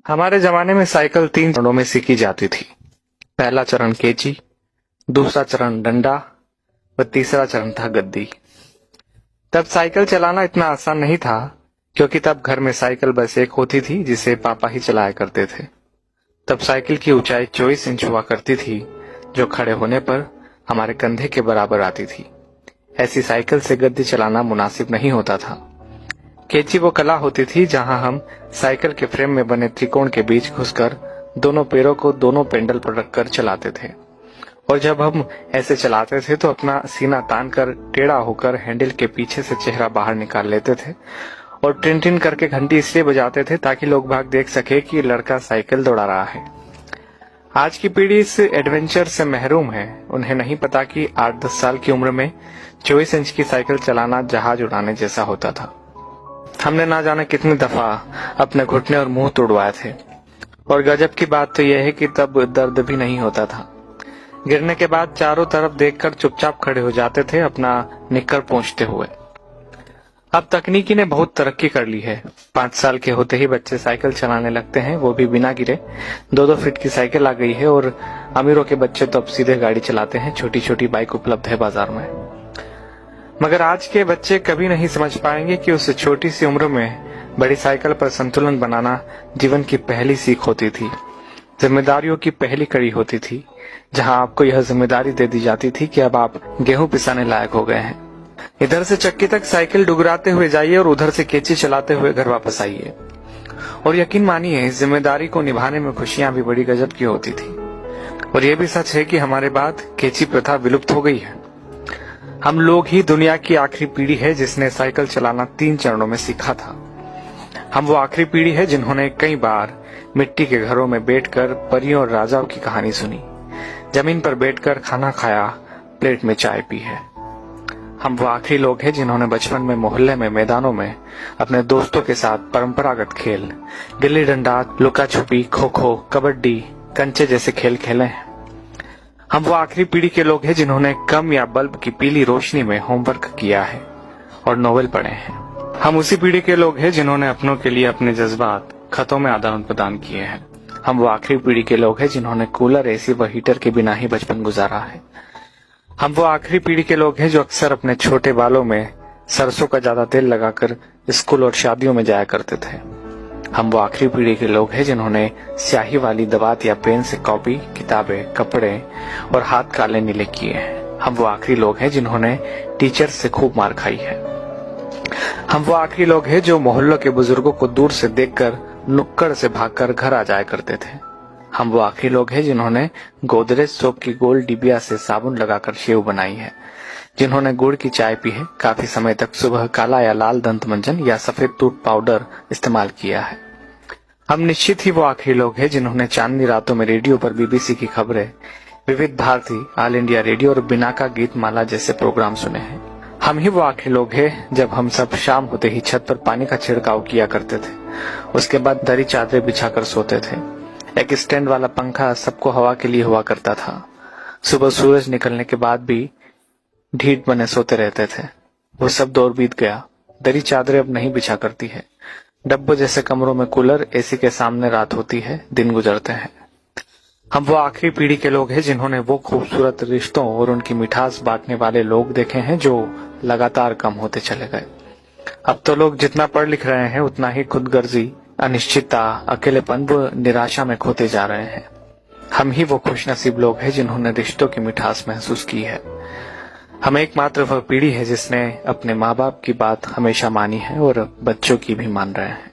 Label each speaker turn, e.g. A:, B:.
A: हमारे जमाने में साइकिल 3 चरणों में सीखी जाती थी। पहला चरण केची, दूसरा चरण डंडा व तीसरा चरण था गद्दी। तब साइकिल चलाना इतना आसान नहीं था, क्योंकि तब घर में साइकिल बस एक होती थी जिसे पापा ही चलाया करते थे। तब साइकिल की ऊंचाई 24 इंच हुआ करती थी, जो खड़े होने पर हमारे कंधे के बराबर आती थी। ऐसी साइकिल से गद्दी चलाना मुनासिब नहीं होता था। केची वो कला होती थी जहां हम साइकिल के फ्रेम में बने त्रिकोण के बीच घुसकर दोनों पैरों को दोनों पेंडल पर रखकर चलाते थे, और जब हम ऐसे चलाते थे तो अपना सीना तान कर टेढ़ा होकर हैंडल के पीछे से चेहरा बाहर निकाल लेते थे और टिन टिन करके घंटी इसलिए बजाते थे ताकि लोग भाग देख सके कि लड़का साइकिल दौड़ा रहा है। आज की पीढ़ी इस एडवेंचर से महरूम है। उन्हें नहीं पता कि 8-10 साल की उम्र में 24 इंच की साइकिल चलाना जहाज उड़ाने जैसा होता था। हमने ना जाने कितनी दफा अपने घुटने और मुंह तोड़वाए थे, और गजब की बात तो यह है कि तब दर्द भी नहीं होता था। गिरने के बाद चारों तरफ देखकर चुपचाप खड़े हो जाते थे, अपना निक्कर पोंछते हुए। अब तकनीकी ने बहुत तरक्की कर ली है। 5 साल के होते ही बच्चे साइकिल चलाने लगते हैं, वो भी बिना गिरे। 2-2 फीट की साइकिल आ गई है, और अमीरों के बच्चे तो अब सीधे गाड़ी चलाते हैं। छोटी छोटी बाइक उपलब्ध है बाजार में। मगर आज के बच्चे कभी नहीं समझ पाएंगे कि उस छोटी सी उम्र में बड़ी साइकिल पर संतुलन बनाना जीवन की पहली सीख होती थी, जिम्मेदारियों की पहली कड़ी होती थी, जहां आपको यह जिम्मेदारी दे दी जाती थी कि अब आप गेहूं पिसाने लायक हो गए हैं। इधर से चक्की तक साइकिल डुगराते हुए जाइए और उधर से केची चलाते हुए घर वापस आइए। और यकीन मानिए, इस जिम्मेदारी को निभाने में खुशियां भी बड़ी गजब की होती थी। और यह भी सच है कि हमारे बाद केची प्रथा विलुप्त हो गई है। हम लोग ही दुनिया की आखिरी पीढ़ी है जिसने साइकिल चलाना 3 चरणों में सीखा था। हम वो आखिरी पीढ़ी है जिन्होंने कई बार मिट्टी के घरों में बैठकर परियों और राजाओं की कहानी सुनी, जमीन पर बैठकर खाना खाया, प्लेट में चाय पी है। हम वो आखिरी लोग हैं जिन्होंने बचपन में मोहल्ले में मैदानों में अपने दोस्तों के साथ परंपरागत खेल, गिल्ली डंडा, लुका छुपी, खो खो, कबड्डी, कंचे जैसे खेल खेले हैं। हम वो आखिरी पीढ़ी के लोग हैं जिन्होंने कम या बल्ब की पीली रोशनी में होमवर्क किया है और नोवेल पढ़े हैं। हम उसी पीढ़ी के लोग हैं जिन्होंने अपनों के लिए अपने जज्बात खतों में आदान प्रदान किए हैं। हम वो आखिरी पीढ़ी के लोग हैं जिन्होंने कूलर, एसी व हीटर के बिना ही बचपन गुजारा है। हम वो आखिरी पीढ़ी के लोग हैं जो अक्सर अपने छोटे बालों में सरसों का ज्यादा तेल लगाकर स्कूल और शादियों में जाया करते थे। हम वो आखिरी पीढ़ी के लोग हैं जिन्होंने स्याही वाली दवात या पेन से कॉपी, किताबें, कपड़े और हाथ काले नीले किए हैं। हम वो आखिरी लोग हैं जिन्होंने टीचर से खूब मार खाई है। हम वो आखिरी लोग हैं जो मोहल्लों के बुजुर्गों को दूर से देखकर नुक्कड़ से भागकर घर आ जाया करते थे। हम वो आखिरी लोग हैं जिन्होंने गोदरेज सोप की गोल डिबिया से साबुन लगाकर शेव बनाई है, जिन्होंने गुड़ की चाय पी है, काफी समय तक सुबह काला या लाल दंत मंजन या सफेद टूथ पाउडर इस्तेमाल किया है। हम निश्चित ही वो आखिरी लोग हैं जिन्होंने चांदनी रातों में रेडियो पर बीबीसी की खबरें, विविध भारती, ऑल इंडिया रेडियो और बिनाका गीत माला जैसे प्रोग्राम सुने हैं। हम ही वो आखिरी लोग हैं जब हम सब शाम होते ही छत पर पानी का छिड़काव किया करते थे। उसके बाद दरी चादरें बिछाकर सोते थे। एक स्टैंड वाला पंखा सबको हवा के लिए हुआ करता था। सुबह सूरज निकलने के बाद भी ढीठ बने सोते रहते थे। वो सब दौर बीत गया। दरी चादरें अब नहीं बिछा करती है। डब्बों जैसे कमरों में कूलर, एसी के सामने रात होती है, दिन गुजरते हैं। हम वो आखिरी पीढ़ी के लोग हैं जिन्होंने वो खूबसूरत रिश्तों और उनकी मिठास बांटने वाले लोग देखे हैं जो लगातार कम होते चले गए। अब तो लोग जितना पढ़ लिख रहे हैं उतना ही खुदगर्जी, अनिश्चितता, अकेलेपन व निराशा में खोते जा रहे हैं। हम ही वो खुशनसीब लोग हैं जिन्होंने रिश्तों की मिठास महसूस की है। हम एकमात्र वह पीढ़ी है जिसने अपने माँ बाप की बात हमेशा मानी है और बच्चों की भी मान रहे हैं।